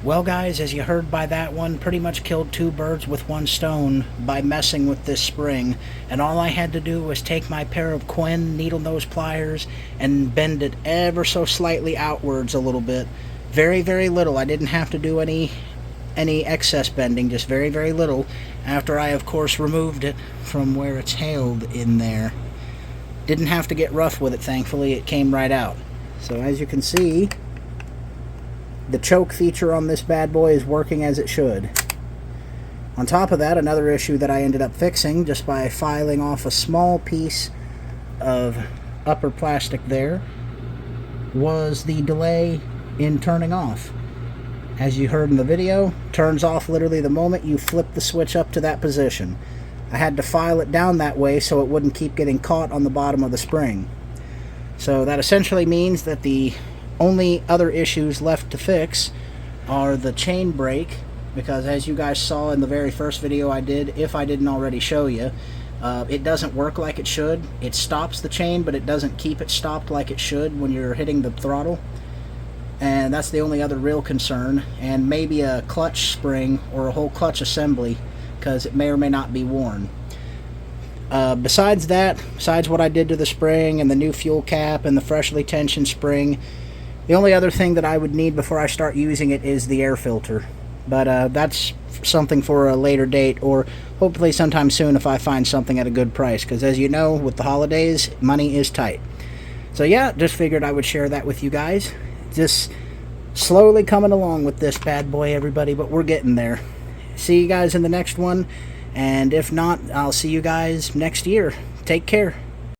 Well guys, as you heard by that one, pretty much killed two birds with one stone by messing with this spring. And all I had to do was take my pair of Quinn needle nose pliers and bend it ever so slightly outwards a little bit. Very, very little. I didn't have to do any excess bending, just very, very little, after I of course removed it from where it's held in there. Didn't have to get rough with it, thankfully. It came right out. So as you can see, the choke feature on this bad boy is working as it should. On top of that, another issue that I ended up fixing just by filing off a small piece of upper plastic there was the delay in turning off. As you heard in the video, turns off literally the moment you flip the switch up to that position. I had to file it down that way so it wouldn't keep getting caught on the bottom of the spring. So that essentially means that the only other issues left to fix are the chain brake, because as you guys saw in the very first video I did, if I didn't already show you, it doesn't work like it should. It stops the chain, but it doesn't keep it stopped like it should when you're hitting the throttle. And that's the only other real concern. And maybe a clutch spring or a whole clutch assembly, because it may or may not be worn. Besides that, besides what I did to the spring and the new fuel cap and the freshly tensioned spring, the only other thing that I would need before I start using it is the air filter. But that's something for a later date, or hopefully sometime soon if I find something at a good price, because as you know, with the holidays, money is tight. So yeah, just figured I would share that with you guys. Just slowly coming along with this bad boy, everybody, but we're getting there. See you guys in the next one, and if not, I'll see you guys next year. Take care.